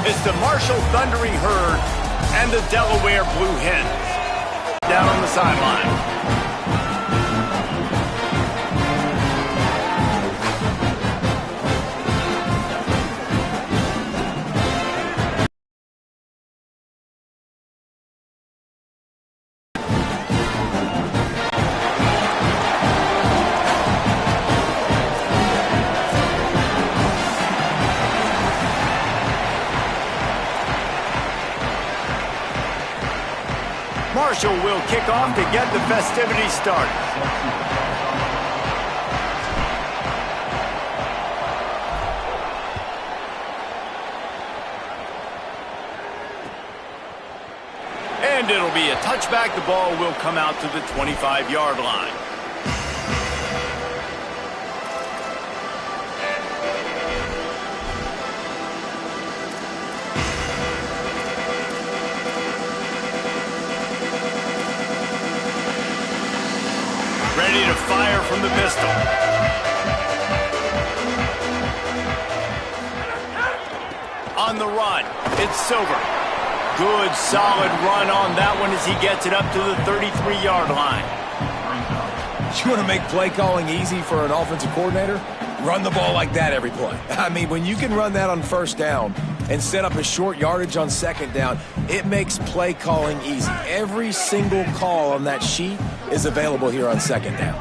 It's the Marshall Thundering Herd and the Delaware Blue Hens down on the sideline. Marshall will kick off to get the festivities started. And it'll be a touchback. The ball will come out to the 25-yard line. Ready to fire from the pistol. On the run, it's Silver. Good, solid run on that one as he gets it up to the 33-yard line. You want to make play calling easy for an offensive coordinator? Run the ball like that every play. I mean, when you can run that on first down and set up a short yardage on second down, it makes play calling easy. Every single call on that sheet is available here on second down.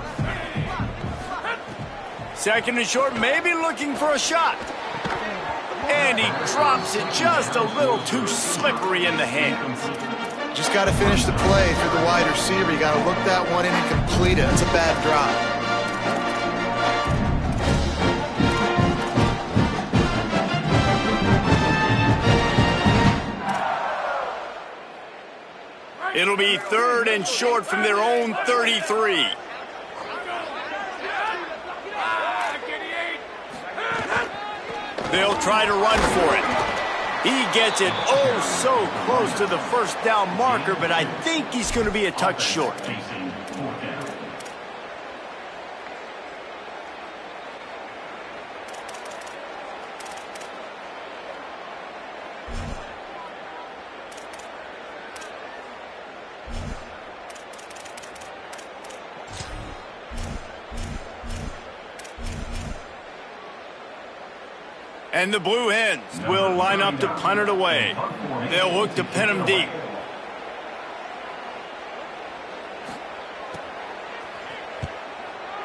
Second and short, maybe looking for a shot. And he drops it just a little too slippery in the hands. Just got to finish the play through the wide receiver. You got to look that one in and complete it. It's a bad drop. It'll be third and short from their own 33. They'll try to run for it. He gets it oh so close to the first down marker, but I think he's going to be a touch short. And the Blue Hens will line up to punt it away. They'll look to pin him deep.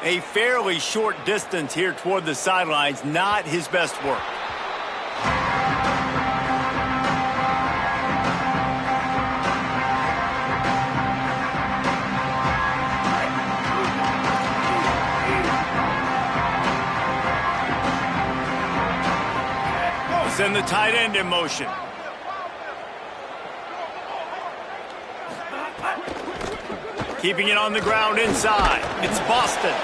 A fairly short distance here toward the sidelines, not his best work. Send the tight end in motion. Keeping it on the ground inside. It's Boston.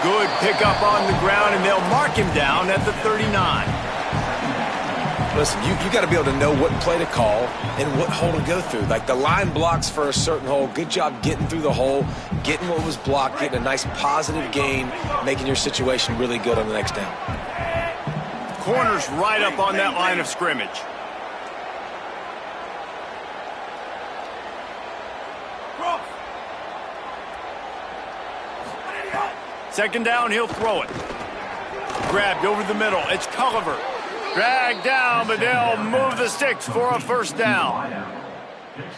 Good pickup on the ground, and they'll mark him down at the 39. Listen, you got to be able to know what play to call and what hole to go through. Like the line blocks for a certain hole. Good job getting through the hole, getting what was blocked, getting a nice positive gain, making your situation really good on the next down. Corner's right up on that line of scrimmage. Second down, he'll throw it. Grabbed over the middle. It's Culliver. Dragged down, but they'll move the sticks for a first down.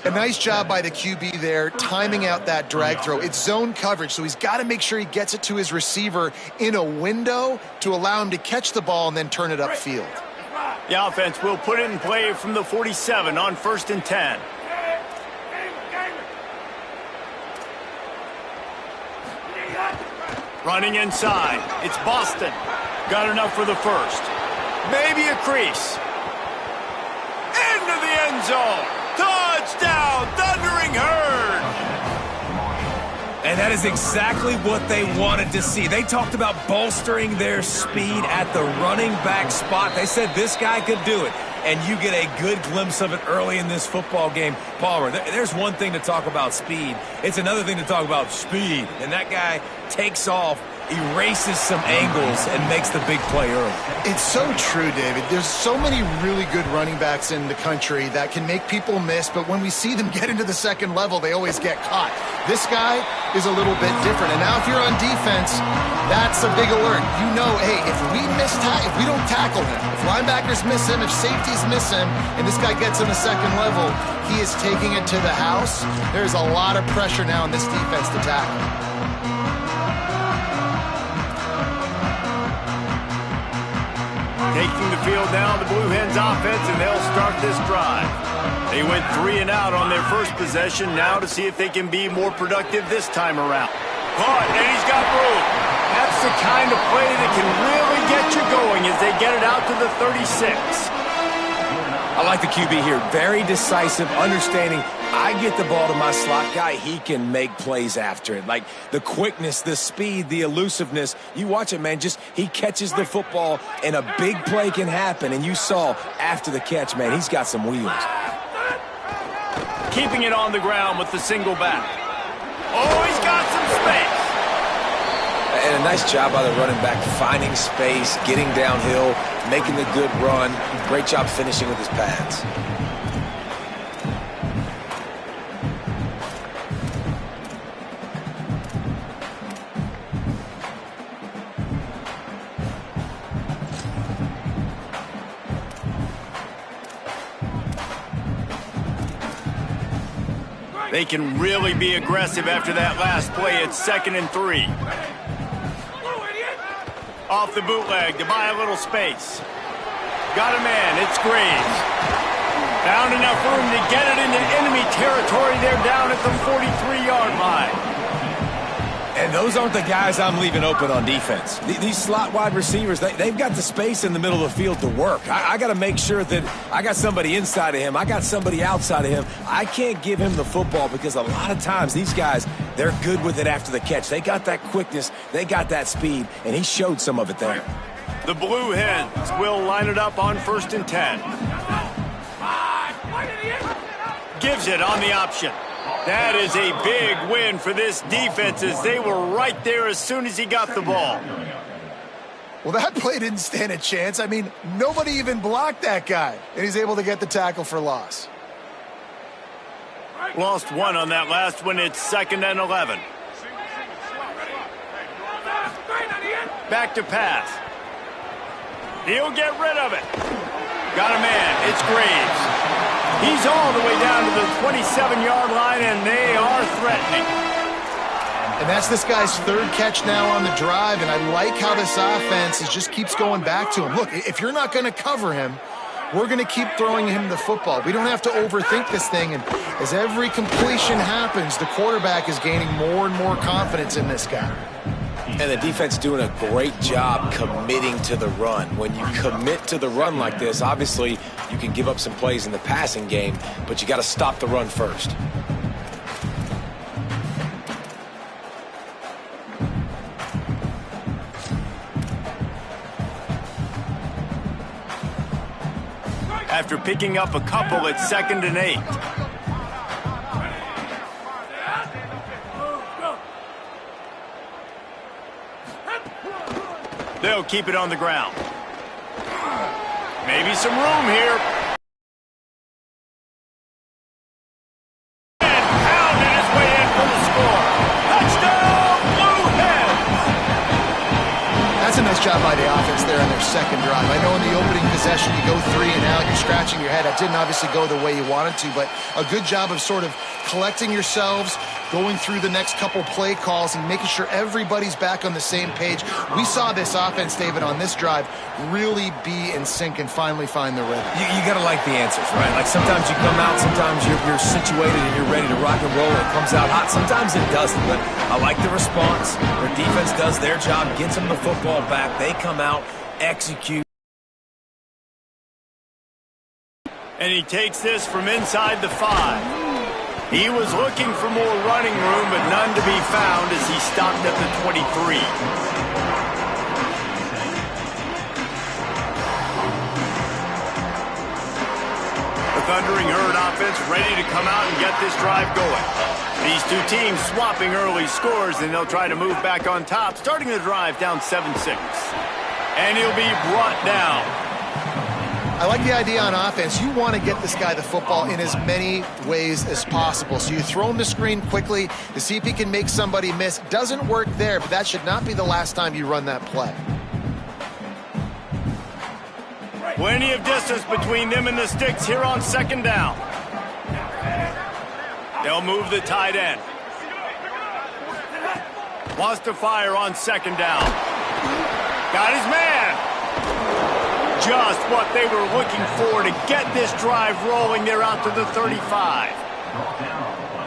A nice job by the QB there, timing out that drag throw. It's zone coverage, so he's got to make sure he gets it to his receiver in a window to allow him to catch the ball and then turn it upfield. The offense will put it in play from the 47 on 1st and 10. Running inside. It's Boston. Got enough for the first. Maybe a crease. Into the end zone. Touchdown, Thundering Herd! And that is exactly what they wanted to see. They talked about bolstering their speed at the running back spot. They said this guy could do it. And you get a good glimpse of it early in this football game. Palmer, there's one thing to talk about speed. It's another thing to talk about speed. And that guy takes off erases some angles and makes the big play early. It's so true, David. There's so many really good running backs in the country that can make people miss, but when we see them get into the second level, they always get caught. This guy is a little bit different. And now if you're on defense, that's a big alert. You know, hey, if we don't tackle him, if linebackers miss him, if safeties miss him, and this guy gets on the second level, he is taking it to the house. There's a lot of pressure now in this defense to tackle. Taking the field now, the Blue Hens offense, and they'll start this drive. They went 3 and out on their first possession, now to see if they can be more productive this time around. Caught, and he's got room. That's the kind of play that can really get you going as they get it out to the 36. I like the QB here. Very decisive, understanding I get the ball to my slot guy, he can make plays after it. Like the quickness, the speed, the elusiveness. You watch it, man. Just he catches the football and a big play can happen. And you saw after the catch, man, he's got some wheels. Keeping it on the ground with the single back. Oh, he's got some space. And a nice job by the running back, finding space, getting downhill, making the good run. Great job finishing with his pads. They can really be aggressive after that last play. It's 2nd and 3. Off the bootleg to buy a little space. Got a man. It's Graves. Found enough room to get it into enemy territory. They're down at the 43-yard line. And those aren't the guys I'm leaving open on defense. These slot wide receivers, they've got the space in the middle of the field to work. I got to make sure that I got somebody inside of him. I got somebody outside of him. I can't give him the football because a lot of times these guys, they're good with it after the catch. They got that quickness. They got that speed, and he showed some of it there. The Blue Hens will line it up on 1st and 10. Gives it on the option. That is a big win for this defense as they were right there as soon as he got the ball. Well, that play didn't stand a chance. I mean, nobody even blocked that guy, and he's able to get the tackle for loss. Lost 1 on that last one. It's 2nd and 11. Back to pass. He'll get rid of it. Got a man. It's Graves. He's all the way down to the 27-yard line, and they are threatening. And that's this guy's 3rd catch now on the drive, and I like how this offense just keeps going back to him. Look, if you're not going to cover him, we're going to keep throwing him the football. We don't have to overthink this thing, and as every completion happens, the quarterback is gaining more and more confidence in this guy. And the defense doing a great job committing to the run. When you commit to the run like this, obviously you can give up some plays in the passing game, but you got to stop the run first. After picking up a couple, it's 2nd and 8. They'll keep it on the ground. Maybe some room here. And pounded his way in for the score. Touchdown, Blue Hens! That's a nice job by the offense there on their 2nd drive. I know in the opening possession you go 3 and out, you're scratching your head. That didn't obviously go the way you wanted to, but a good job of sort of collecting yourselves, going through the next couple play calls and making sure everybody's back on the same page. We saw this offense, David, on this drive really be in sync and finally find the rhythm. You got to like the answers, right? Like sometimes you come out, sometimes you're situated and you're ready to rock and roll and it comes out hot. Sometimes it doesn't, but I like the response. Their defense does their job, gets them the football back. They come out, execute. And he takes this from inside the 5. He was looking for more running room, but none to be found as he stopped at the 23. A Thundering Herd offense ready to come out and get this drive going. These two teams swapping early scores, and they'll try to move back on top, starting the drive down 7-6. And he'll be brought down. I like the idea on offense. You want to get this guy the football in as many ways as possible. So you throw him the screen quickly to see if he can make somebody miss. Doesn't work there, but that should not be the last time you run that play. Plenty of distance between them and the sticks here on second down. They'll move the tight end. Wants to fire on second down. Got his man. Just what they were looking for to get this drive rolling. They're out to the 35.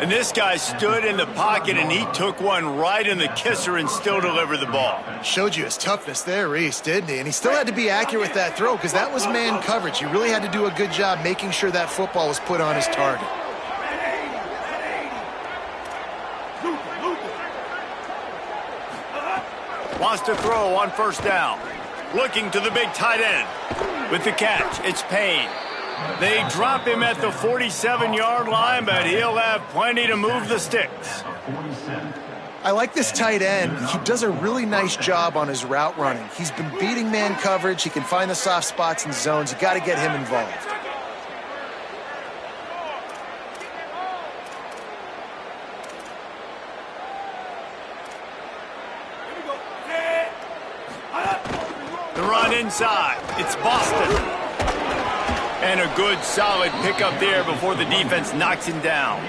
And this guy stood in the pocket, and he took one right in the kisser and still delivered the ball. Showed you his toughness there, Reese, didn't he? And he still had to be accurate with that throw because that was man coverage. You really had to do a good job making sure that football was put on his target. Wants to throw on first down. Looking to the big tight end. With the catch, it's Payne. They drop him at the 47-yard line, but he'll have plenty to move the sticks. I like this tight end. He does a really nice job on his route running. He's been beating man coverage. He can find the soft spots and zones. You got to get him involved. The run inside. It's Boston. And a good, solid pickup there before the defense knocks him down.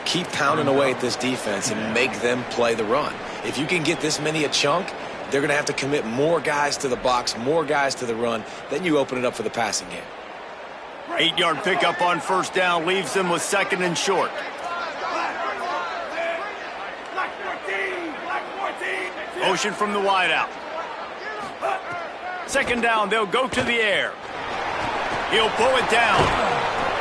Keep pounding away at this defense and make them play the run. If you can get this many a chunk, they're going to have to commit more guys to the box, more guys to the run. Then you open it up for the passing game. 8-yard pickup on first down leaves them with second and short. Motion from the wideout. Second down, they'll go to the air. He'll pull it down.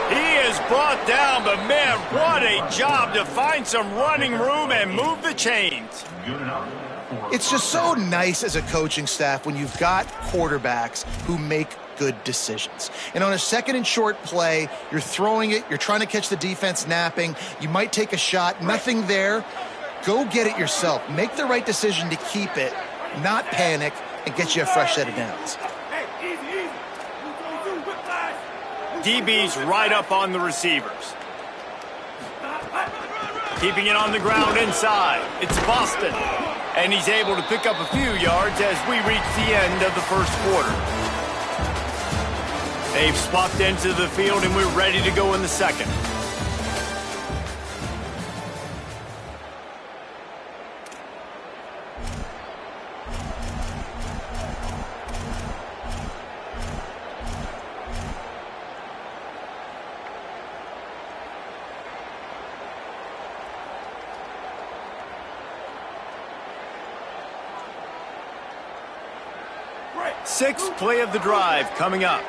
He is brought down, but man, what a job to find some running room and move the chains. It's just so nice as a coaching staff when you've got quarterbacks who make good decisions. And on a second and short play, you're throwing it, you're trying to catch the defense napping, you might take a shot, nothing there. Go get it yourself. Make the right decision to keep it, not panic, and get you a fresh set of downs. DB's right up on the receivers. Keeping it on the ground inside. It's Boston. And he's able to pick up a few yards as we reach the end of the first quarter. They've swapped into the field, and we're ready to go in the second. Sixth play of the drive coming up.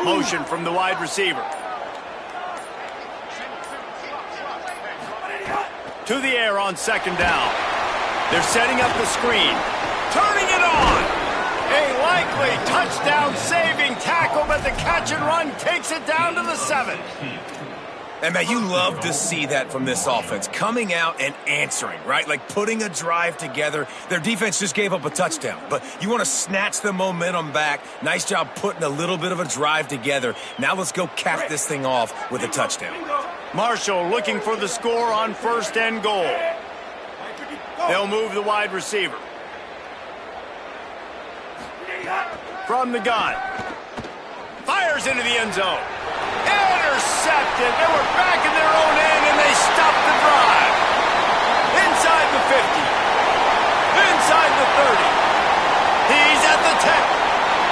Motion from the wide receiver. To the air on second down. They're setting up the screen. Turning it on. A likely touchdown-saving tackle, but the catch and run takes it down to the 7. And, man, you love to see that from this offense, coming out and answering, right? Like putting a drive together. Their defense just gave up a touchdown, but you want to snatch the momentum back. Nice job putting a little bit of a drive together. Now let's go cap this thing off with a touchdown. Marshall looking for the score on first and goal. They'll move the wide receiver. From the gun. Fires into the end zone. Intercepted. They were back in their own end, and they stopped the drive. Inside the 50. Inside the 30. He's at the 10.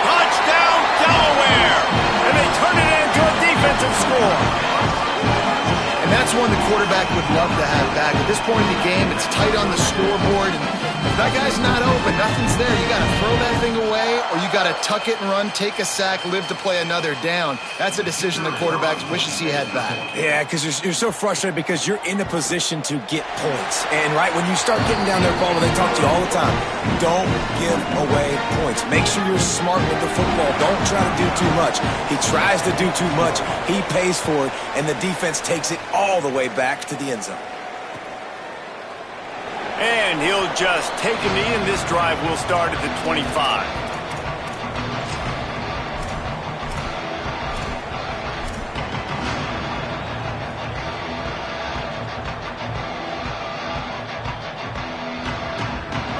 Touchdown, Delaware. And they turn it into a defensive score. And that's one the quarterback would love to have back. At this point in the game, it's tight on the scoreboard, and if that guy's not open, nothing's there. You got to throw that thing away, or you got to tuck it and run, take a sack, live to play another down. That's a decision the quarterback wishes he had back. Yeah, because you're so frustrated because you're in a position to get points. And, right, when you start getting down their ball, they talk to you all the time, don't give away points. Make sure you're smart with the football. Don't try to do too much. He tries to do too much. He pays for it, and the defense takes it all the way back to the end zone. And he'll just take a knee, and this drive will start at the 25.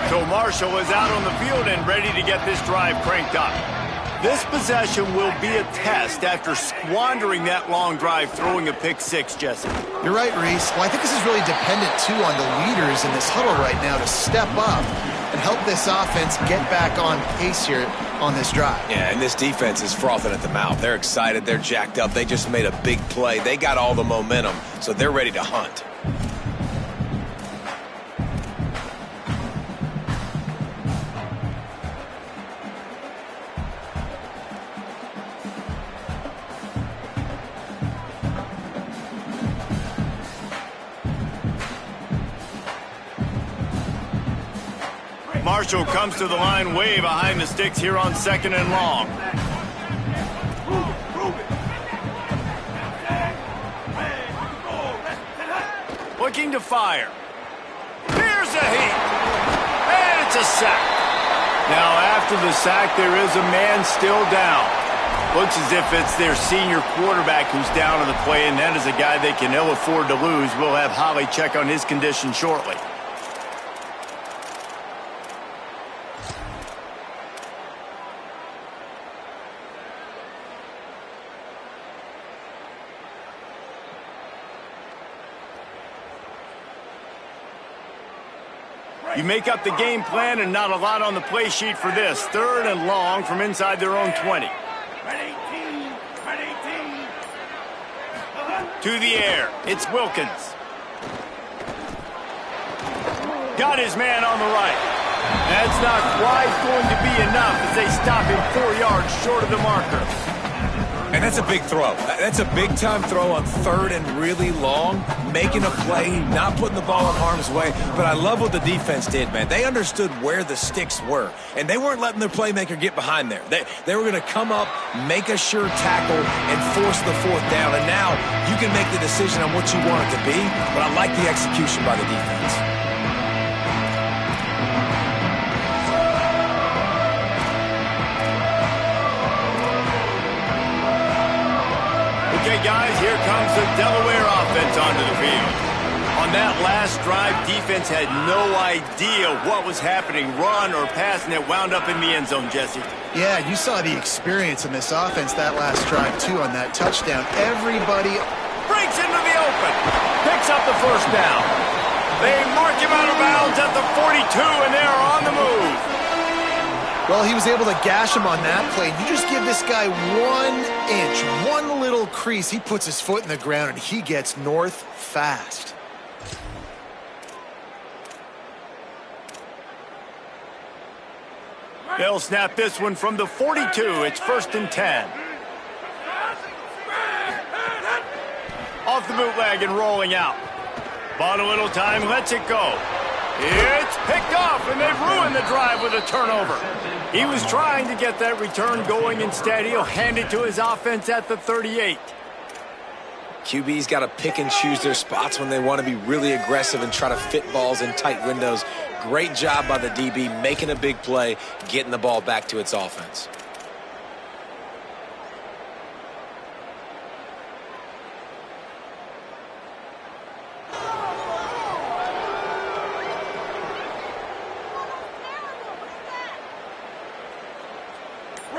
So Marshall is out on the field and ready to get this drive cranked up. This possession will be a test after squandering that long drive, throwing a pick six, Jesse. You're right, Reese. Well, I think this is really dependent, too, on the leaders in this huddle right now to step up and help this offense get back on pace here on this drive. Yeah, and this defense is frothing at the mouth. They're excited. They're jacked up. They just made a big play. They got all the momentum, so they're ready to hunt. Marshall comes to the line way behind the sticks here on 2nd and long. Looking to fire. Here's a heat. And it's a sack. Now after the sack, there is a man still down. Looks as if it's their senior quarterback who's down on the play, and that is a guy they can ill afford to lose. We'll have Holly check on his condition shortly. You make up the game plan and not a lot on the play sheet for this. 3rd and long from inside their own 20. To the air. It's Wilkins. Got his man on the right. That's not quite going to be enough as they stop him 4 yards short of the marker. And that's a big throw. That's a big-time throw on 3rd and really long, making a play, not putting the ball in harm's way. But I love what the defense did, man. They understood where the sticks were, and they weren't letting their playmaker get behind there. They were going to come up, make a sure tackle, and force the 4th down. And now you can make the decision on what you want it to be, but I like the execution by the defense. Okay, guys, here comes the Delaware offense onto the field. On that last drive, defense had no idea what was happening, run or pass, and it wound up in the end zone, Jesse. Yeah, you saw the experience in this offense that last drive, too, on that touchdown. Everybody breaks into the open, picks up the 1st down. They mark him out of bounds at the 42, and they are on the move. Well, he was able to gash him on that play. You just give this guy 1 inch, one little crease, he puts his foot in the ground, and he gets north fast. They'll snap this one from the 42. It's 1st and 10. Off the bootleg and rolling out. Bought a little time, lets it go. It's picked off, and they've ruined the drive with a turnover. He was trying to get that return going. Instead, he'll hand it to his offense at the 38. QB's got to pick and choose their spots when they want to be really aggressive and try to fit balls in tight windows. Great job by the DB making a big play, getting the ball back to its offense.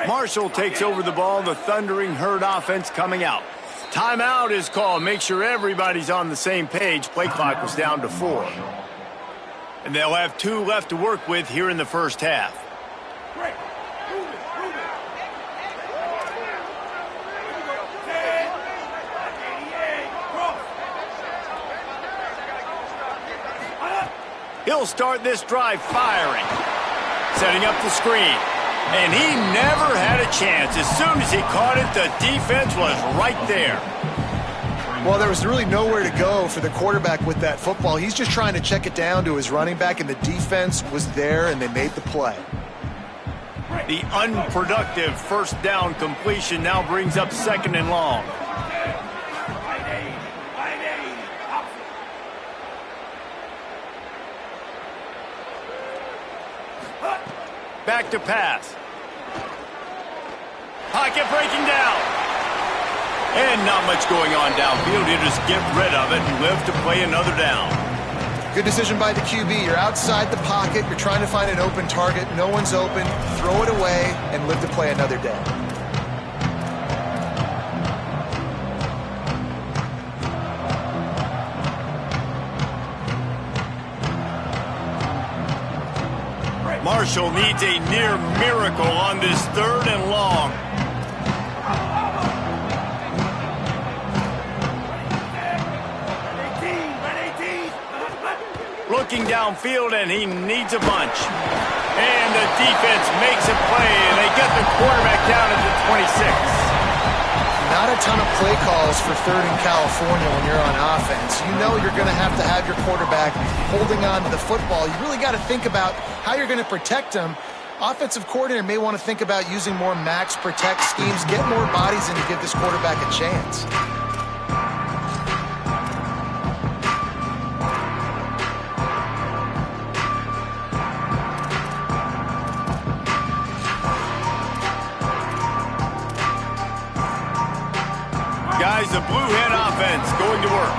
Marshall takes over the ball, the Thundering Herd offense coming out. Timeout is called. Make sure everybody's on the same page. Play clock was down to 4. And they'll have 2 left to work with here in the 1st half. He'll start this drive firing. Setting up the screen. And he never had a chance. As soon as he caught it, the defense was right there. Well, there was really nowhere to go for the quarterback with that football. He's just trying to check it down to his running back, and the defense was there, and they made the play. The unproductive first down completion now brings up 2nd and long. Back to pass. Pocket breaking down. And not much going on downfield. You just get rid of it and live to play another down. Good decision by the QB. You're outside the pocket. You're trying to find an open target. No one's open. Throw it away and live to play another day. Marshall needs a near miracle on this 3rd and long. Looking downfield, and he needs a bunch. And the defense makes a play, and they get the quarterback down at the 26. Not a ton of play calls for 3rd in California when you're on offense. You know you're going to have your quarterback holding on to the football. You really got to think about how you're going to protect him. Offensive coordinator may want to think about using more max protect schemes, get more bodies in to give this quarterback a chance. Guys, the Blue Hen offense going to work.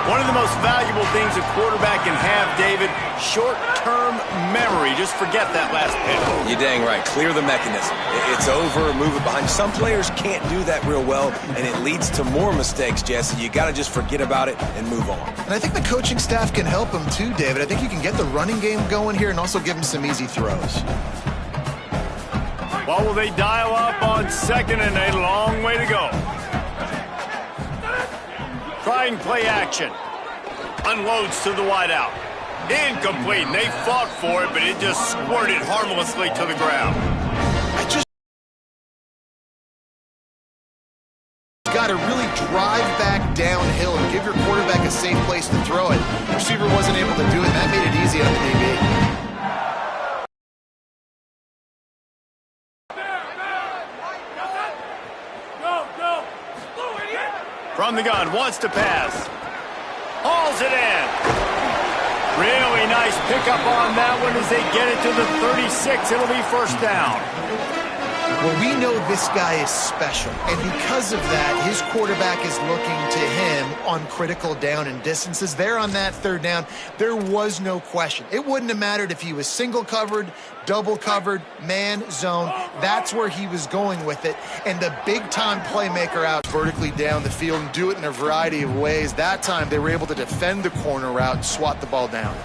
One of the most valuable things a quarterback can have, David, short-term memory. Just forget that last pitch. You're dang right. Clear the mechanism. It's over, move it behind. Some players can't do that real well, and it leads to more mistakes, Jesse. You got to just forget about it and move on. And I think the coaching staff can help him too, David. I think you can get the running game going here and also give him some easy throws. Well, will they dial up on 2nd and a long way to go? Trying play action. Unloads to the wideout. Incomplete. They fought for it, but it just squirted harmlessly to the ground. I just got to really drive back downhill and give your quarterback a safe place to throw it. The receiver wasn't able to do it, and that made it easy on the DB. From the gun, wants to pass. Hauls it in. Really nice pickup on that one as they get it to the 36. It'll be 1st down. Well, we know this guy is special, and because of that, his quarterback is looking to him on critical down and distances. There on that 3rd down, there was no question. It wouldn't have mattered if he was single covered, double covered, man, zone. That's where he was going with it, and the big-time playmaker out vertically down the field and do it in a variety of ways. That time, they were able to defend the corner route and swat the ball down.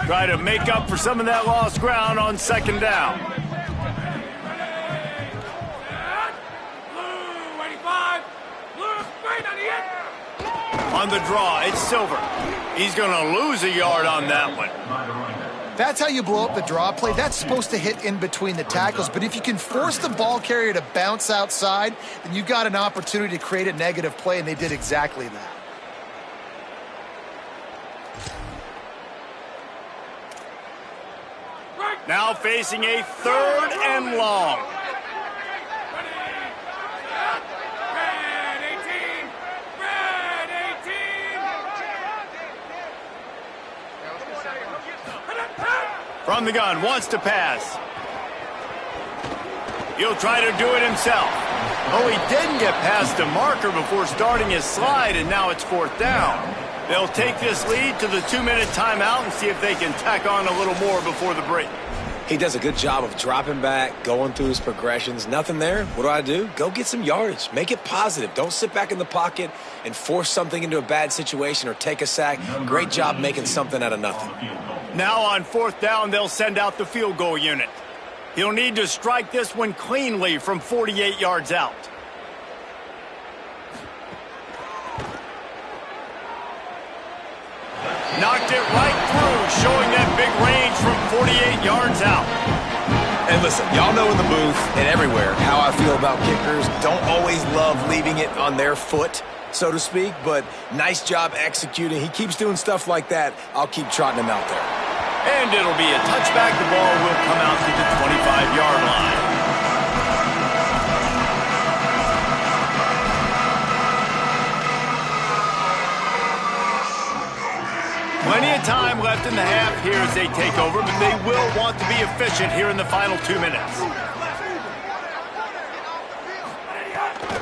Try to make up for some of that lost ground on 2nd down. On the draw, it's Silver. He's going to lose a yard on that one. That's how you blow up the draw play. That's supposed to hit in between the tackles, but if you can force the ball carrier to bounce outside, then you got an opportunity to create a negative play, and they did exactly that. Now facing a 3rd and long. From the gun, wants to pass. He'll try to do it himself. Oh, he didn't get past the marker before starting his slide, and now it's 4th down. They'll take this lead to the 2-minute timeout and see if they can tack on a little more before the break. He does a good job of dropping back, going through his progressions. Nothing there. What do? Go get some yardage. Make it positive. Don't sit back in the pocket and force something into a bad situation or take a sack. Great job making something out of nothing. Now on 4th down, they'll send out the field goal unit. He'll need to strike this one cleanly from 48 yards out. Knocked it right through, showing that big range from 48 yards out. And listen, y'all know in the booth and everywhere how I feel about kickers. Don't always love leaving it on their foot, so to speak, but nice job executing. He keeps doing stuff like that. I'll keep trotting him out there. And it'll be a touchback. The ball will come out to the 25-yard line. Plenty of time left in the half here as they take over, but they will want to be efficient here in the final 2 minutes.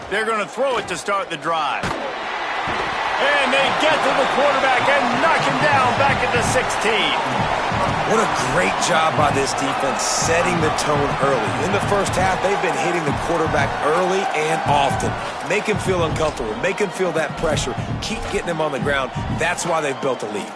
They're going to throw it to start the drive. And they get to the quarterback and knock him down back at the 16. What a great job by this defense setting the tone early. In the first half, they've been hitting the quarterback early and often. Make him feel uncomfortable. Make him feel that pressure. Keep getting him on the ground. That's why they've built a lead.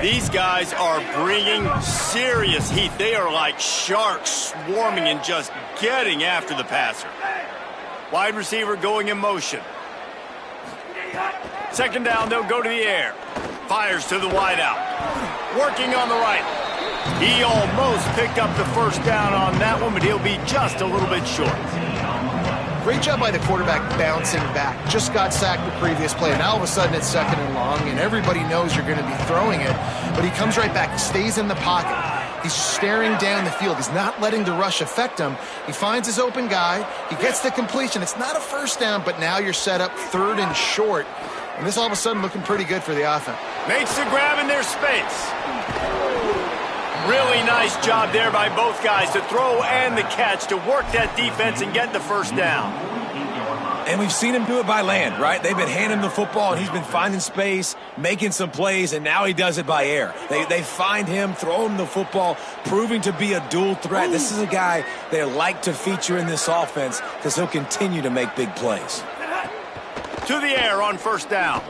These guys are bringing serious heat. They are like sharks swarming and just getting after the passer. Wide receiver going in motion. Second down, they'll go to the air. Fires to the wideout. Working on the right. He almost picked up the first down on that one, but he'll be just a little bit short. Great job by the quarterback bouncing back. Just got sacked the previous play. Now all of a sudden it's 2nd and long, and everybody knows you're going to be throwing it. But he comes right back, stays in the pocket. He's staring down the field. He's not letting the rush affect him. He finds his open guy. He gets the completion. It's not a first down, but now you're set up 3rd and short. And this all of a sudden looking pretty good for the offense. Makes the grab in their space. Really nice job there by both guys to throw and the catch to work that defense and get the first down. And we've seen him do it by land, right? They've been handing him the football, and he's been finding space, making some plays, and now he does it by air. They find him, throw him the football, proving to be a dual threat. This is a guy they like to feature in this offense because he'll continue to make big plays. To the air on first down.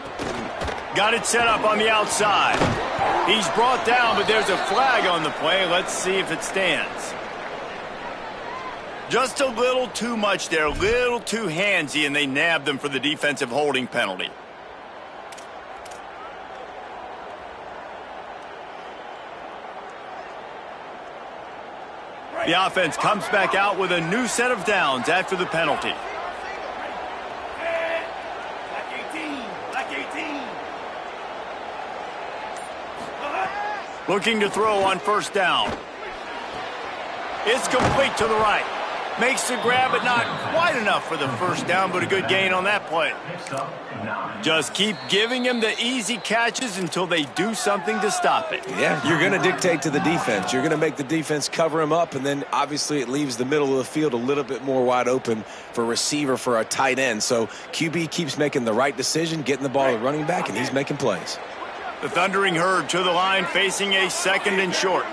Got it set up on the outside. He's brought down, but there's a flag on the play. Let's see if it stands. Just a little too much there, a little too handsy, and they nabbed them for the defensive holding penalty. The offense comes back out with a new set of downs after the penalty. Looking to throw on first down. It's complete to the right. Makes the grab, but not quite enough for the first down, but a good gain on that play. Just keep giving him the easy catches until they do something to stop it. Yeah, you're going to dictate to the defense. You're going to make the defense cover him up, and then obviously it leaves the middle of the field a little bit more wide open for a receiver, for a tight end. So QB keeps making the right decision, getting the ball to the running back, and he's making plays. The Thundering Herd to the line, facing a 2nd and short.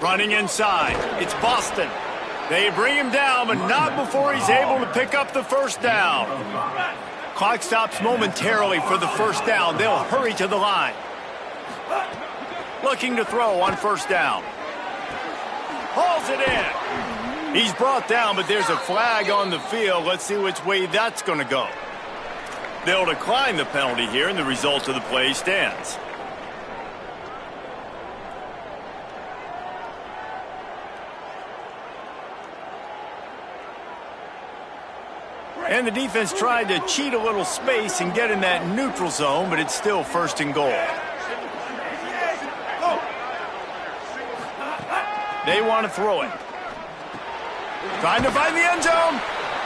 Running inside, it's Boston. They bring him down, but not before he's able to pick up the first down. Clock stops momentarily for the first down. They'll hurry to the line. Looking to throw on first down. Hauls it in. He's brought down, but there's a flag on the field. Let's see which way that's going to go. They'll decline the penalty here, and the result of the play stands. And the defense tried to cheat a little space and get in that neutral zone, but it's still 1st and goal. They want to throw it. Trying to find the end zone.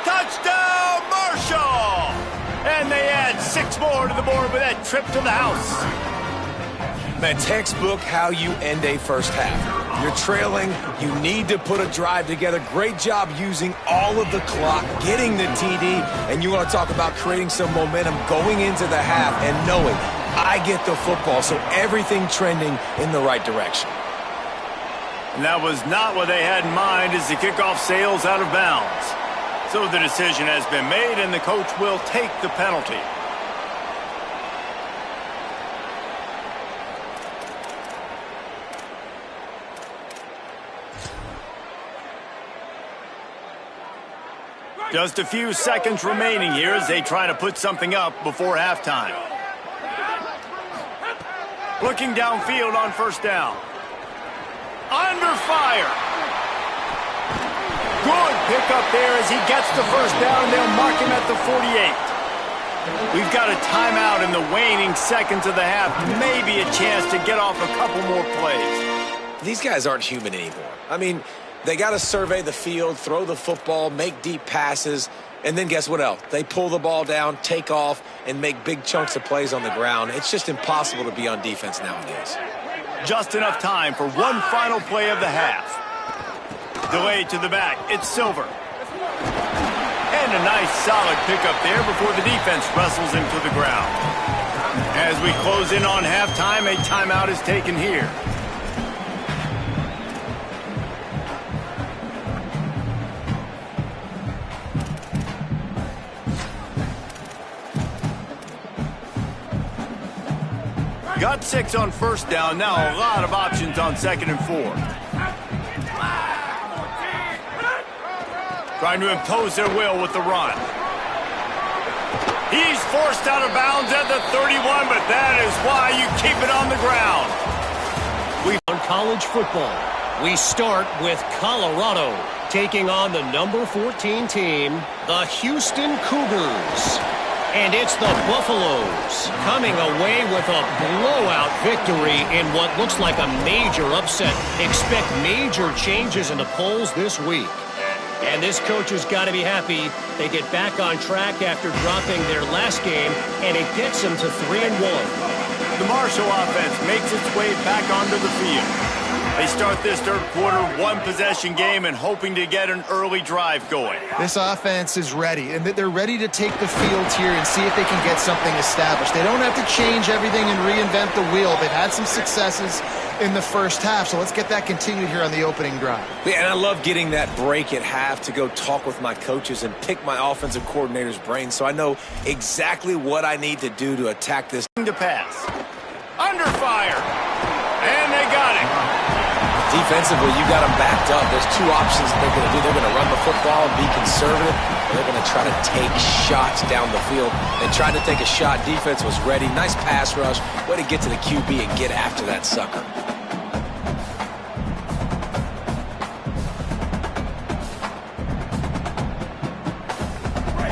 Touchdown, Marshall! And they add 6 more to the board with that trip to the house. Man, textbook how you end a first half. You're trailing. You need to put a drive together. Great job using all of the clock, getting the TD, and you want to talk about creating some momentum going into the half and knowing I get the football, so everything trending in the right direction. And that was not what they had in mind as the kickoff sails out of bounds. So the decision has been made, and the coach will take the penalty. Just a few seconds remaining here as they try to put something up before halftime. Looking downfield on first down. Under fire. Good pickup there as he gets the first down, and they'll mark him at the 48. We've got a timeout in the waning seconds of the half. Maybe a chance to get off a couple more plays. These guys aren't human anymore. I mean, they got to survey the field, throw the football, make deep passes, and then guess what else? They pull the ball down, take off, and make big chunks of plays on the ground. It's just impossible to be on defense nowadays. Just enough time for one final play of the half. Delayed to the back. It's Silver. And a nice solid pickup there before the defense wrestles him to the ground. As we close in on halftime, a timeout is taken here. Got 6 on first down. Now a lot of options on 2nd and 4. Trying to impose their will with the run. He's forced out of bounds at the 31, but that is why you keep it on the ground. On college football, we start with Colorado taking on the number 14 team, the Houston Cougars. And it's the Buffaloes coming away with a blowout victory in what looks like a major upset. Expect major changes in the polls this week. And this coach has got to be happy they get back on track after dropping their last game, and it gets them to 3-1. The Marshall offense makes its way back onto the field. They start this third quarter one-possession game and hoping to get an early drive going. This offense is ready, and they're ready to take the field here and see if they can get something established. They don't have to change everything and reinvent the wheel. They've had some successes in the first half, so let's get that continued here on the opening drive. Yeah, and I love getting that break at half to go talk with my coaches and pick my offensive coordinator's brain so I know exactly what I need to do to attack this. To pass. Under fire. And they got it. Defensively, you got them backed up. There's two options that they're going to do. They're going to run the football and be conservative, or they're going to try to take shots down the field. They tried to take a shot. Defense was ready. Nice pass rush. Way to get to the QB and get after that sucker.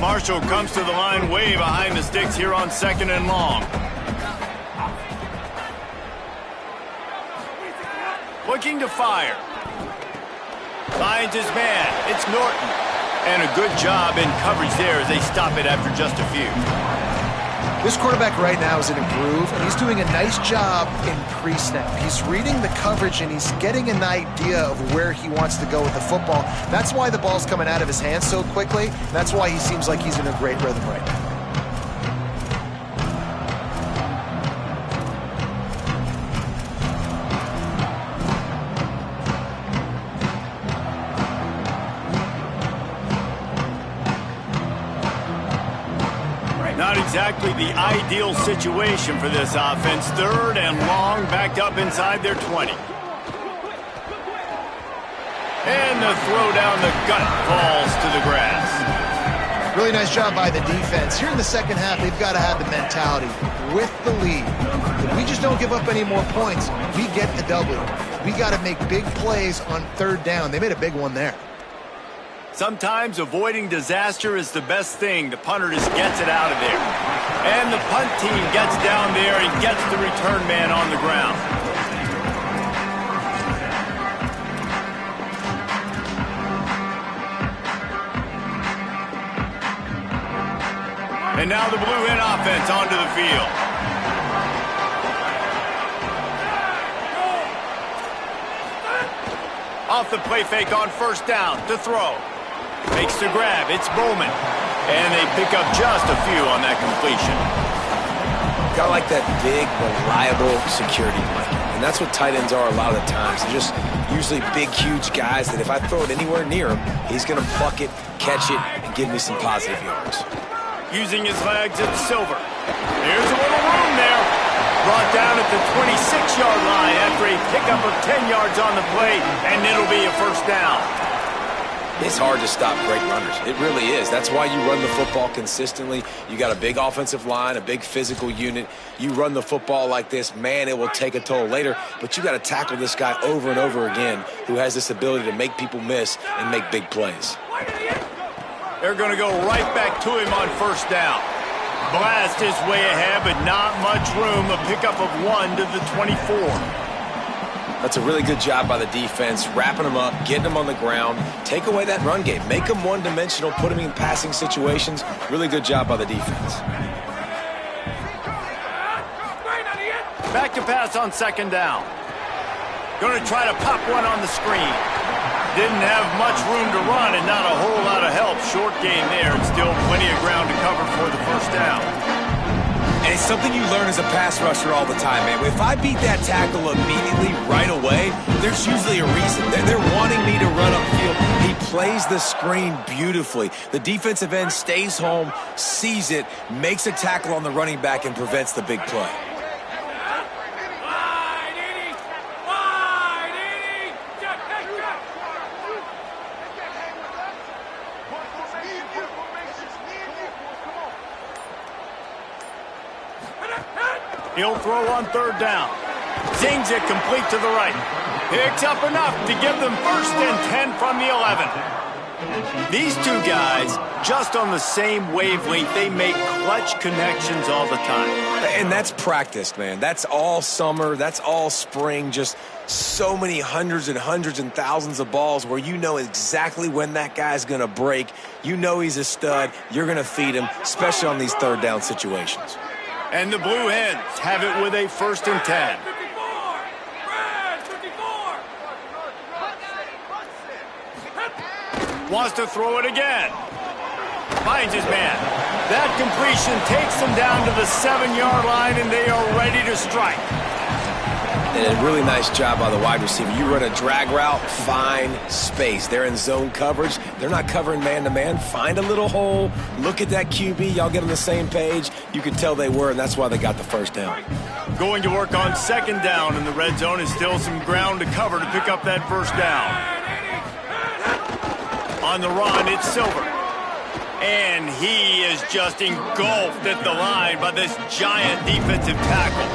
Marshall comes to the line way behind the sticks here on 2nd and long. Looking to fire. Finds his man. It's Norton. And a good job in coverage there as they stop it after just a few. This quarterback right now is in a groove, and he's doing a nice job in pre-snap. He's reading the coverage, and he's getting an idea of where he wants to go with the football. That's why the ball's coming out of his hands so quickly. That's why he seems like he's in a great rhythm right now. Not exactly the ideal situation for this offense. 3rd and long, backed up inside their 20. And the throw down the gut falls to the grass. Really nice job by the defense. Here in the second half, they've got to have the mentality with the lead. If we just don't give up any more points, we get the W. We got to make big plays on 3rd down. They made a big one there. Sometimes avoiding disaster is the best thing. The punter just gets it out of there. And the punt team gets down there and gets the return man on the ground. And now the Blue Hen offense onto the field. Off the play fake on first down to throw. Makes the grab. It's Bowman. And they pick up just a few on that completion. Got like that big, reliable security blanket. And that's what tight ends are a lot of the times. They're just usually big, huge guys that if I throw it anywhere near him, he's going to pluck it, catch it, and give me some positive yards. Using his legs, it's Silver. There's a little room there. Brought down at the 26-yard line after a pickup of 10 yards on the play, and it'll be a first down. It's hard to stop great runners. It really is. That's why you run the football consistently. You got a big offensive line, a big physical unit. You run the football like this, man, it will take a toll later. But you got to tackle this guy over and over again who has this ability to make people miss and make big plays. They're going to go right back to him on first down. Blast his way ahead, but not much room. A pickup of 1 to the 24. That's a really good job by the defense, wrapping them up, getting them on the ground. Take away that run game. Make them one-dimensional, put them in passing situations. Really good job by the defense. Back to pass on second down. Going to try to pop one on the screen. Didn't have much room to run and not a whole lot of help. Short game there. It's still plenty of ground to cover for the first down. And it's something you learn as a pass rusher all the time, man. If I beat that tackle immediately right away, there's usually a reason. They're wanting me to run upfield. He plays the screen beautifully. The defensive end stays home, sees it, makes a tackle on the running back, and prevents the big play. He'll throw on third down. Zings it complete to the right. Picks up enough to give them 1st and 10 from the 11. These two guys, just on the same wavelength, they make clutch connections all the time. And that's practiced, man. That's all summer. That's all spring. Just so many hundreds and thousands of balls where you know exactly when that guy's going to break. You know he's a stud. You're going to feed him, especially on these third down situations. And the Blue Hens have it with a 1st and 10. Wants to throw it again. Finds his man. That completion takes them down to the 7-yard line, and they are ready to strike. And a really nice job by the wide receiver. You run a drag route, find space. They're in zone coverage. They're not covering man-to-man. Find a little hole. Look at that QB. Y'all get on the same page. You can tell they were, and that's why they got the first down. Going to work on second down in the red zone is still some ground to cover to pick up that first down. On the run, it's Silver. And he is just engulfed at the line by this giant defensive tackle.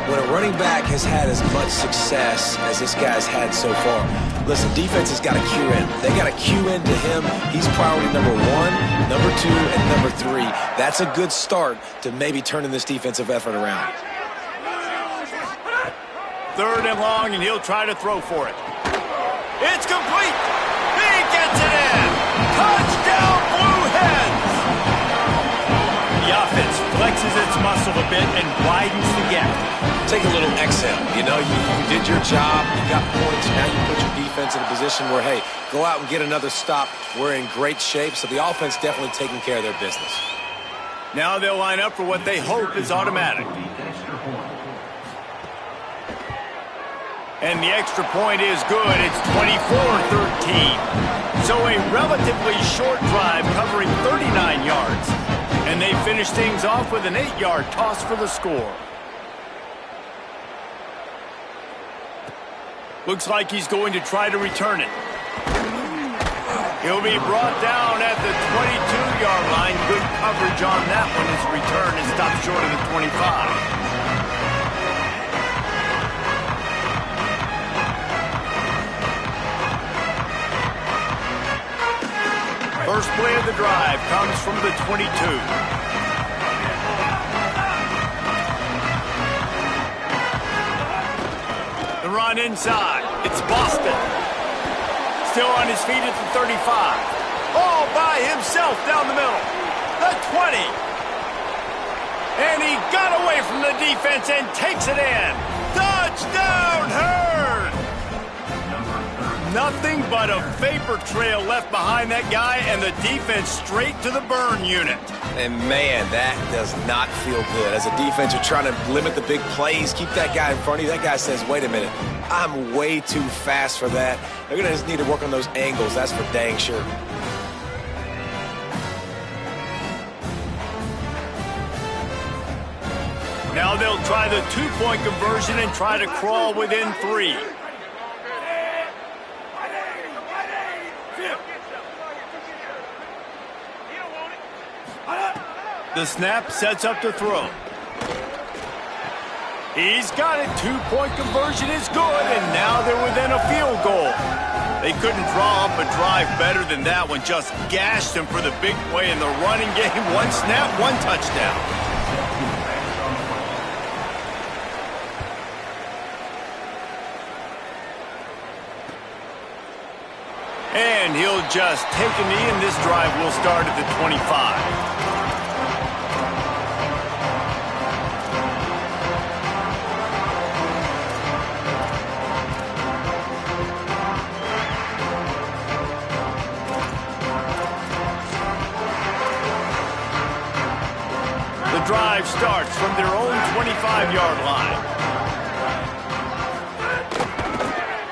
When a running back has had as much success as this guy's had so far, listen, defense has got to cue in. They got to cue into him. He's priority number 1, number 2, and number 3. That's a good start to maybe turning this defensive effort around. 3rd and long, and he'll try to throw for it. It's complete. He gets it in. Touchdown, Blue Hens. The offense flexes its muscle a bit and widens the gap. Take a little exhale. You know, you did your job. You got points. Now you put your defense in a position where, hey, go out and get another stop. We're in great shape. So the offense definitely taking care of their business. Now they'll line up for what they hope is automatic. And the extra point is good. It's 24-13. So a relatively short drive covering 39 yards. And they finish things off with an 8-yard toss for the score. Looks like he's going to try to return it. He'll be brought down at the 22-yard line. Good coverage on that one. His return is stopped short of the 25. First play of the drive comes from the 22. The run inside. It's Boston. Still on his feet at the 35. All by himself down the middle. The 20. And he got away from the defense and takes it in. Touchdown, Herd! Nothing but a vapor trail left behind that guy, and the defense straight to the burn unit. And, man, that does not feel good. As a defense, you're trying to limit the big plays, keep that guy in front of you. That guy says, wait a minute, I'm way too fast for that. They're going to just need to work on those angles. That's for dang sure. Now they'll try the two-point conversion and try to crawl within 3. The snap sets up to throw. He's got it. Two-point conversion is good, and now they're within a field goal. They couldn't draw up a drive better than that one. Just gashed him for the big play in the running game. One snap, one touchdown. And he'll just take a knee, and this drive will start at the 25. Drive starts from their own 25-yard line.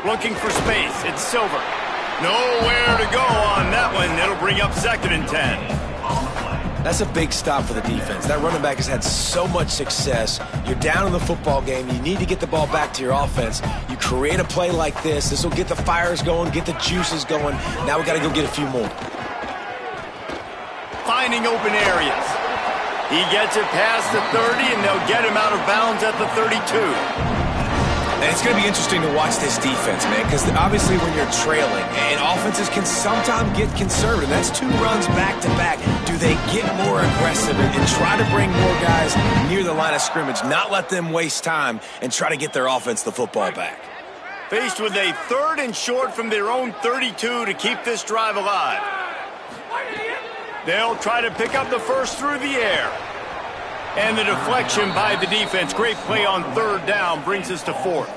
Looking for space. It's Silver. Nowhere to go on that one. It'll bring up 2nd and 10. That's a big stop for the defense. That running back has had so much success. You're down in the football game. You need to get the ball back to your offense. You create a play like this. This will get the fires going, get the juices going. Now we got to go get a few more. Finding open areas. He gets it past the 30, and they'll get him out of bounds at the 32. And it's going to be interesting to watch this defense, man, because obviously when you're trailing, and offenses can sometimes get conservative. That's 2 runs back-to-back. Do they get more aggressive and try to bring more guys near the line of scrimmage, not let them waste time, and try to get their offense the football back? Faced with a 3rd and short from their own 32 to keep this drive alive. They'll try to pick up the first through the air. And the deflection by the defense. Great play on 3rd down brings us to 4th.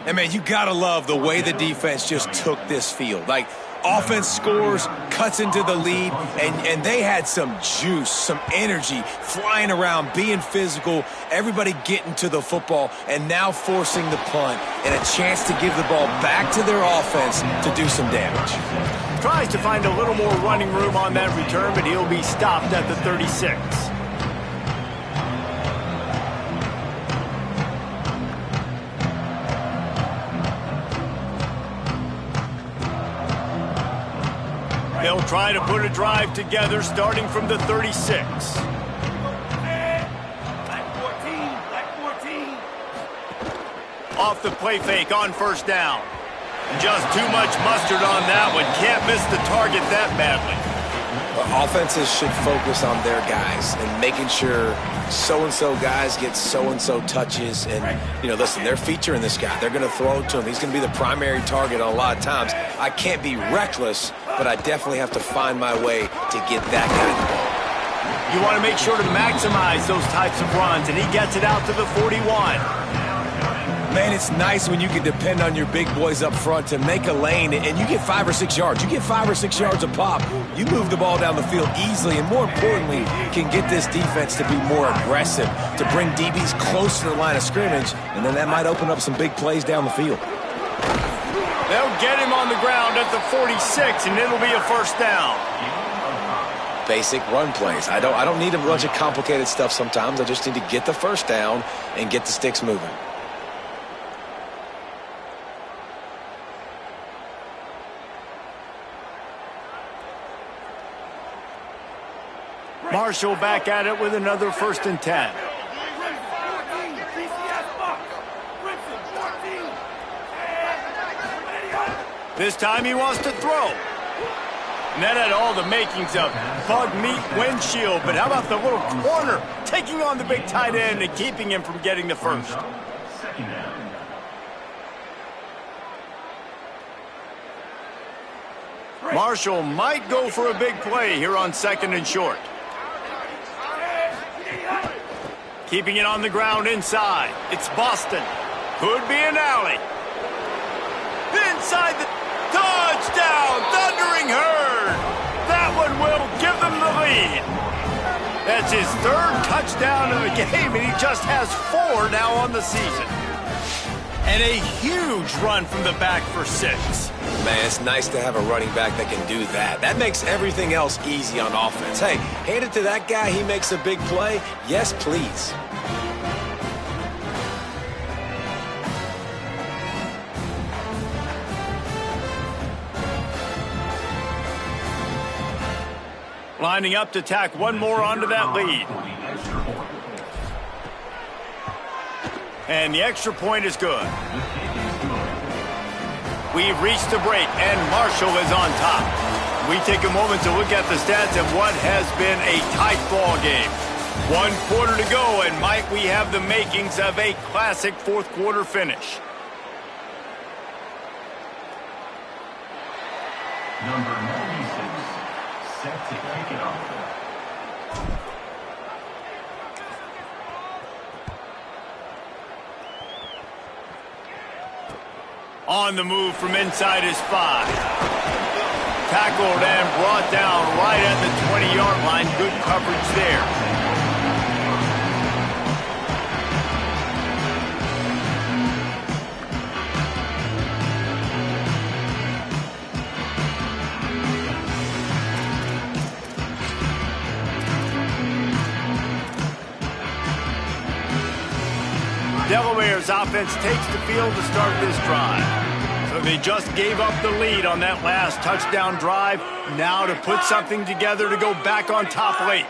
And, man, you got to love the way the defense just took this field. Like, offense scores, cuts into the lead, and they had some juice, some energy, flying around, being physical, everybody getting to the football, and now forcing the punt and a chance to give the ball back to their offense to do some damage. Tries to find a little more running room on that return, but he'll be stopped at the 36. They'll try to put a drive together starting from the 36. Off the play fake on 1st down. Just too much mustard on that one. Can't miss the target that badly. Well, offenses should focus on their guys and making sure so-and-so guys get so-and-so touches. And, listen, they're featuring this guy. They're going to throw it to him. He's going to be the primary target on a lot of times. I can't be reckless, but I definitely have to find my way to get that guy the ball. You want to make sure to maximize those types of runs, and he gets it out to the 41. Man, it's nice when you can depend on your big boys up front to make a lane, and you get 5 or 6 yards. You get 5 or 6 yards a pop. You move the ball down the field easily, and more importantly, can get this defense to be more aggressive, to bring DBs close to the line of scrimmage, and then that might open up some big plays down the field. They'll get him on the ground at the 46, and it'll be a 1st down. Basic run plays. I don't need a bunch of complicated stuff sometimes. I just need to get the 1st down and get the sticks moving. Marshall back at it with another 1st and 10. This time he wants to throw. And that had all the makings of bug meat windshield, but how about the little corner taking on the big tight end and keeping him from getting the first? Marshall might go for a big play here on 2nd and short. Keeping it on the ground inside. It's Boston. Could be an alley. Inside the touchdown, Thundering Herd. That one will give them the lead. That's his 3rd touchdown of the game, and he just has 4 now on the season. And a huge run from the back for 6. Man, it's nice to have a running back that can do that. That makes everything else easy on offense. Hey, hand it to that guy. He makes a big play. Yes, please. Lining up to tack one more onto that lead. And the extra point is good. We've reached the break, and Marshall is on top. We take a moment to look at the stats of what has been a tight ball game. 1 quarter to go, and might we have the makings of a classic fourth quarter finish. Number 96, set to kick it off. On the move from inside his 5. Tackled and brought down right at the 20-yard line. Good coverage there. Delaware's offense takes the field to start this drive. So they just gave up the lead on that last touchdown drive. Now to put something together to go back on top late.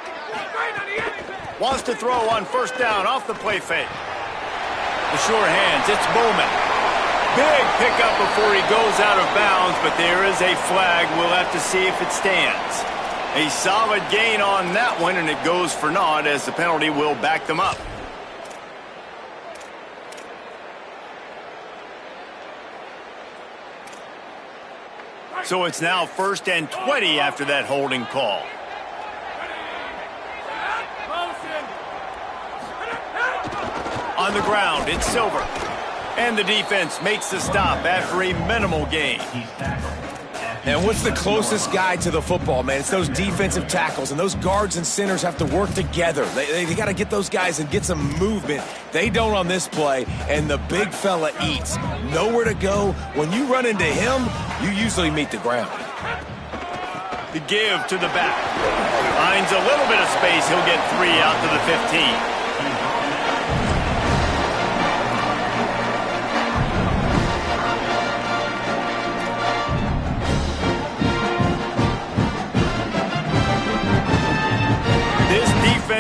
Wants to throw on first down off the play fake. The sure hands, it's Bowman. Big pickup before he goes out of bounds, but there is a flag. We'll have to see if it stands. A solid gain on that one, and it goes for naught as the penalty will back them up. So it's now 1st and 20 after that holding call. On the ground, it's Silver. And the defense makes the stop after a minimal gain. And what's the closest guy to the football, man? It's those defensive tackles, and those guards and centers have to work together. They got to get those guys and get some movement. They don't on this play, and the big fella eats. Nowhere to go. When you run into him, you usually meet the ground. The give to the back. Finds a little bit of space. He'll get 3 out to the 15.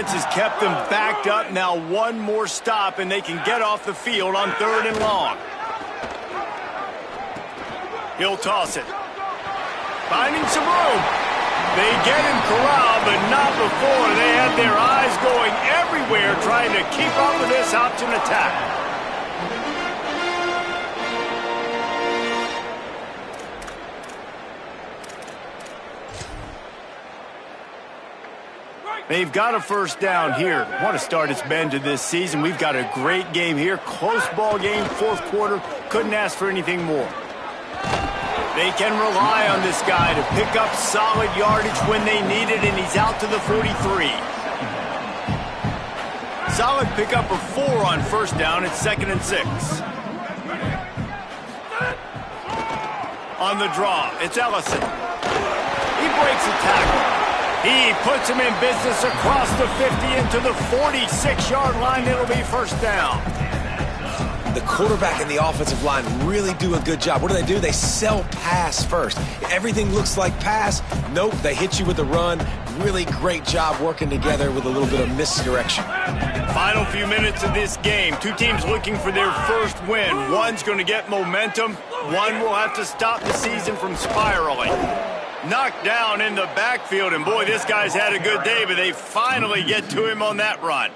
Has kept them backed up. Now one more stop and they can get off the field on 3rd and long. He'll toss it. Finding some room. They get him corralled, but not before. They had their eyes going everywhere trying to keep up with this option attack. They've got a first down here. What a start it's been to this season. We've got a great game here. Close ball game, 4th quarter. Couldn't ask for anything more. They can rely on this guy to pick up solid yardage when they need it, and he's out to the 43. Solid pickup of 4 on first down. It's 2nd and 6. On the draw, it's Ellison. He breaks a tackle. He puts him in business across the 50 into the 46-yard line. It'll be first down. The quarterback and the offensive line really do a good job. What do? They sell pass first. Everything looks like pass. Nope, they hit you with the run. Really great job working together with a little bit of misdirection. Final few minutes of this game. Two teams looking for their first win. One's going to get momentum. One will have to stop the season from spiraling. Knocked down in the backfield, and boy, this guy's had a good day, but they finally get to him on that run.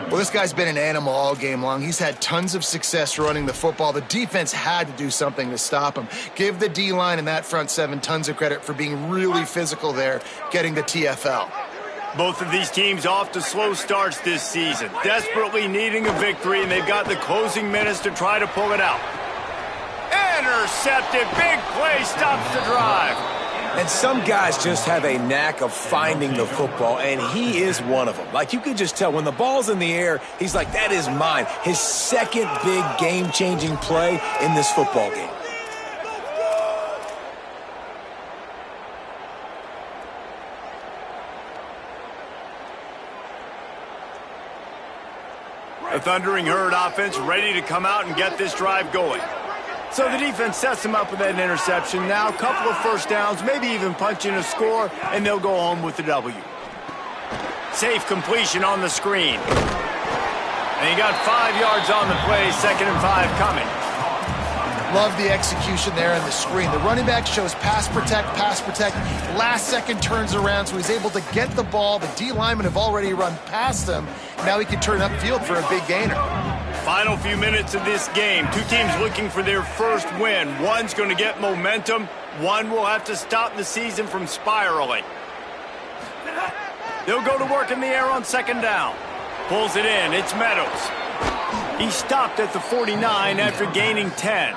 Well, this guy's been an animal all game long. He's had tons of success running the football. The defense had to do something to stop him. Give the D-line and that front 7 tons of credit for being really physical there, getting the TFL. Both of these teams off to slow starts this season, desperately needing a victory, and they've got the closing minutes to try to pull it out. Intercepted, big play, stops the drive. And some guys just have a knack of finding the football, and he is one of them. Like, you could just tell when the ball's in the air, he's like, that is mine. His second big game-changing play in this football game. The Thundering Herd offense ready to come out and get this drive going. So the defense sets them up with that interception. Now a couple of first downs, maybe even punching a score, and they'll go home with the W. Safe completion on the screen. And he got 5 yards on the play, 2nd and 5 coming. Love the execution there on the screen. The running back shows pass protect, last second turns around, so he's able to get the ball. The D linemen have already run past him. Now he can turn upfield for a big gainer. Final few minutes of this game. Two teams looking for their first win. One's going to get momentum. One will have to stop the season from spiraling. They'll go to work in the air on 2nd down. Pulls it in. It's Meadows. He stopped at the 49 after gaining 10.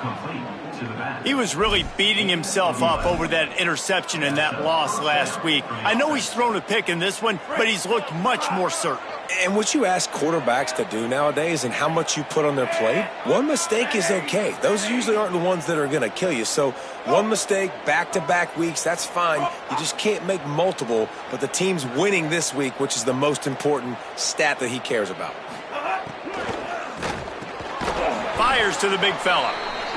He was really beating himself up over that interception and that loss last week. I know he's thrown a pick in this one, but he's looked much more certain. And what you ask quarterbacks to do nowadays and how much you put on their plate, one mistake is okay. Those usually aren't the ones that are going to kill you. So one mistake, back-to-back weeks, that's fine. You just can't make multiple. But the team's winning this week, which is the most important stat that he cares about. Fires to the big fella.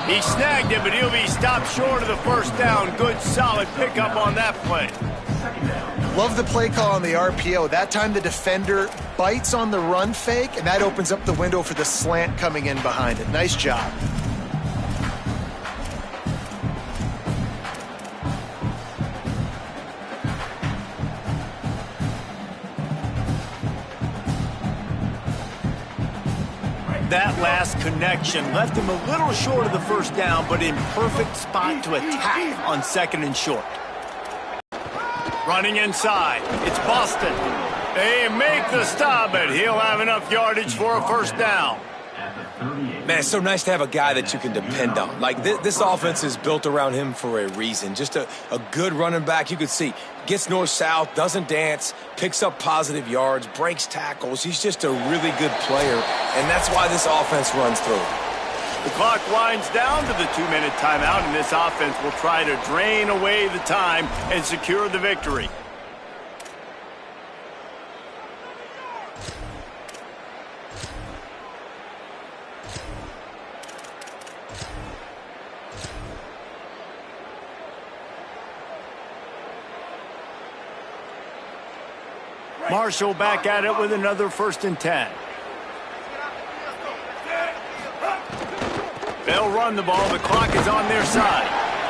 He snagged it, but he'll be stopped short of the first down. Good, solid pickup on that play. Love the play call on the RPO. That time the defender bites on the run fake, and that opens up the window for the slant coming in behind it. Nice job. That last connection left him a little short of the first down, but in perfect spot to attack on 2nd and short. Running inside, it's Boston. They make the stop, but he'll have enough yardage for a first down. Man, it's so nice to have a guy that you can depend on. Like, this offense is built around him for a reason. Just a good running back. You could see, gets north-south, doesn't dance, picks up positive yards, breaks tackles. He's just a really good player, and that's why this offense runs through. The clock winds down to the 2-minute timeout, and this offense will try to drain away the time and secure the victory. Marshall back at it with another 1st and 10. They'll run the ball. The clock is on their side.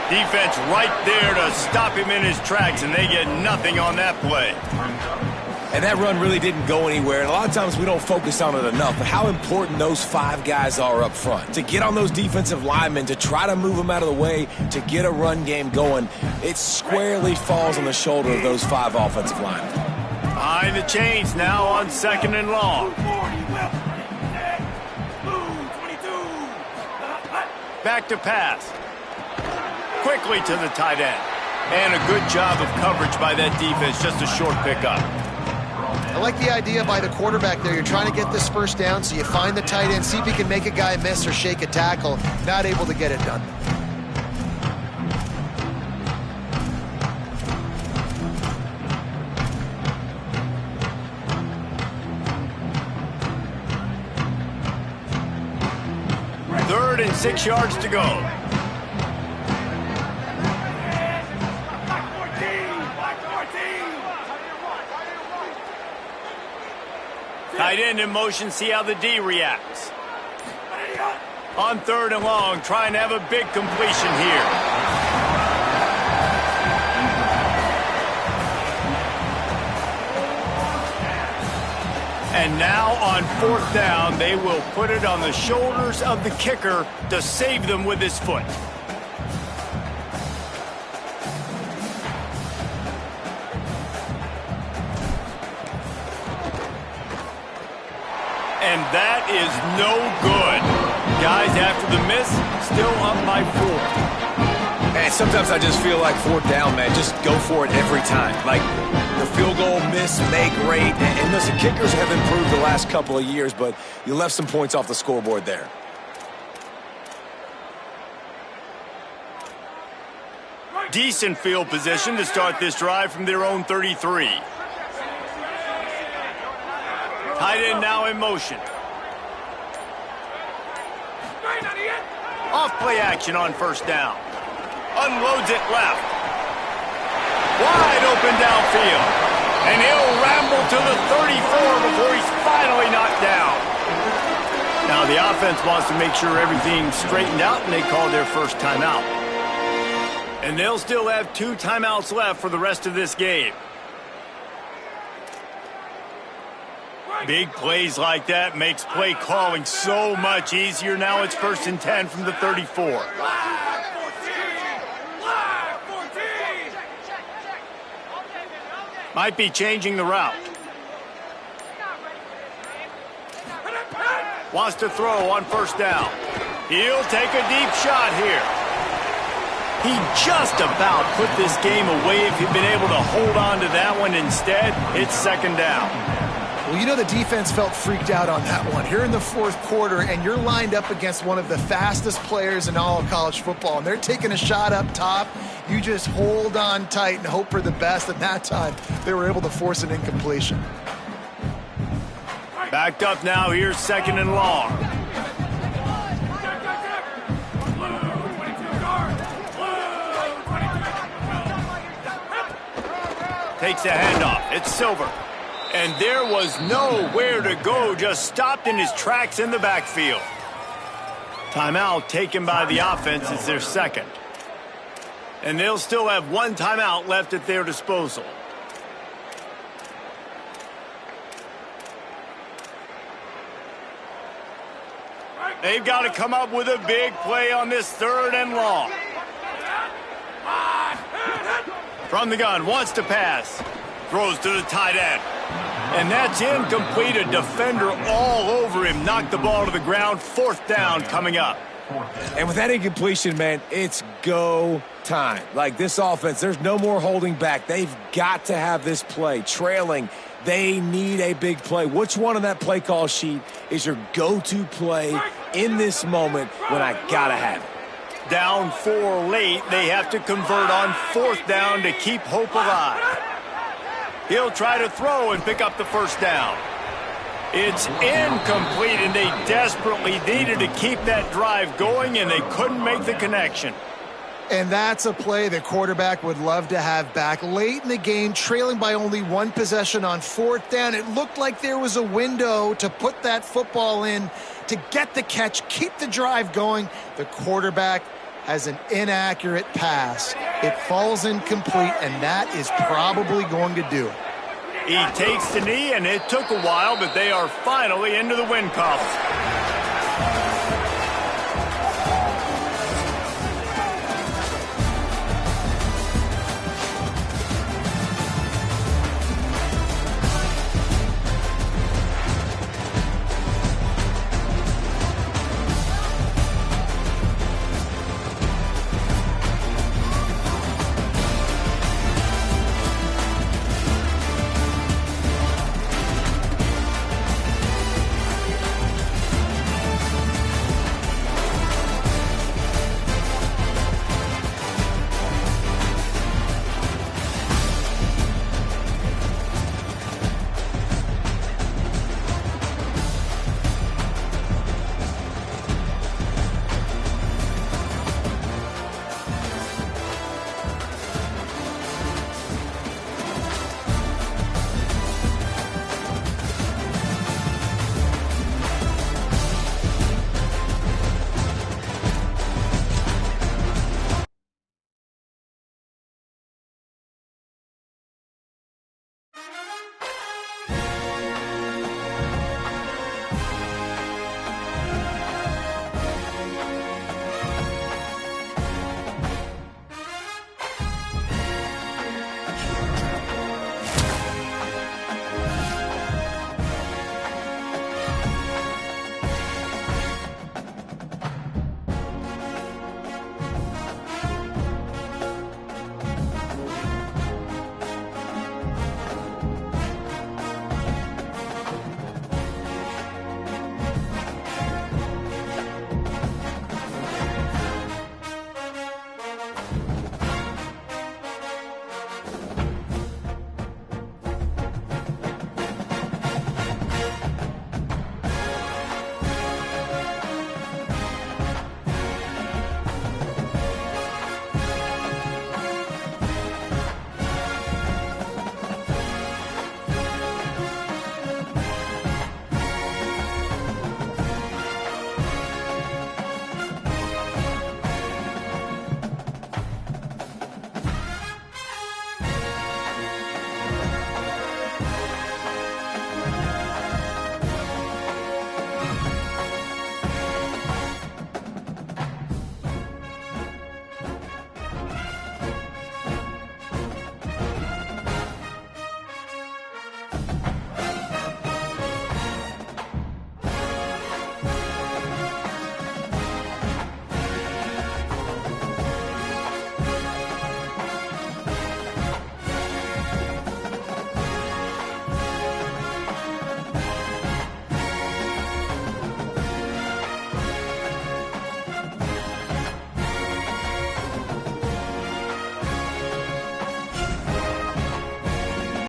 Defense right there to stop him in his tracks, and they get nothing on that play. And that run really didn't go anywhere. And a lot of times we don't focus on it enough, but how important those 5 guys are up front. To get on those defensive linemen, to try to move them out of the way, to get a run game going, it squarely falls on the shoulder of those 5 offensive linemen. Behind the chains now on 2nd and long. Back to pass. Quickly to the tight end. And a good job of coverage by that defense. Just a short pickup. I like the idea by the quarterback there. You're trying to get this first down, so you find the tight end, see if he can make a guy miss or shake a tackle. Not able to get it done. Third and 6 yards to go. Tight end in motion, see how the D reacts. On 3rd and long, trying to have a big completion here. And now on 4th down, they will put it on the shoulders of the kicker to save them with his foot. And that is no good. Guys, after the miss, still up by 4. Man, sometimes I just feel like 4th down, man. Just go for it every time. Like, the field goal, miss, make, rate. And listen, kickers have improved the last couple of years, but you left some points off the scoreboard there. Decent field position to start this drive from their own 33. Tight end now in motion. Off play action on first down. Unloads it left. Wide open downfield. And he'll ramble to the 34 before he's finally knocked down. Now the offense wants to make sure everything's straightened out, and they call their first timeout. And they'll still have 2 timeouts left for the rest of this game. Big plays like that makes play calling so much easier. Now it's 1st and 10 from the 34. Might be changing the route. Wants to throw on first down. He'll take a deep shot here. He just about put this game away if he'd been able to hold on to that one. Instead, it's 2nd down. Well, you know the defense felt freaked out on that one. Here in the 4th quarter, and you're lined up against one of the fastest players in all of college football, and they're taking a shot up top. You just hold on tight and hope for the best. At that time, they were able to force an incompletion. Backed up now. Here's 2nd and long. Takes a handoff. It's Silver. And there was nowhere to go. Just stopped in his tracks in the backfield. Timeout taken by the offense is their 2nd. And they'll still have 1 timeout left at their disposal. They've got to come up with a big play on this 3rd and long. From the gun, wants to pass. Throws to the tight end. And that's incomplete. A defender all over him. Knocked the ball to the ground. 4th down coming up. And with that incompletion, man, it's go time. Like this offense, there's no more holding back. They've got to have this play. Trailing, they need a big play. Which one on that play call sheet is your go-to play in this moment when I gotta have it? Down 4 late. They have to convert on 4th down to keep hope alive. He'll try to throw and pick up the 1st down. It's incomplete, and they desperately needed to keep that drive going, and they couldn't make the connection. And that's a play the quarterback would love to have back. Late in the game, trailing by only 1 possession on 4th down, it looked like there was a window to put that football in, to get the catch, keep the drive going. The quarterback has an inaccurate pass. It falls incomplete, and that is probably going to do it. He takes the knee, and it took a while, but they are finally into the win column.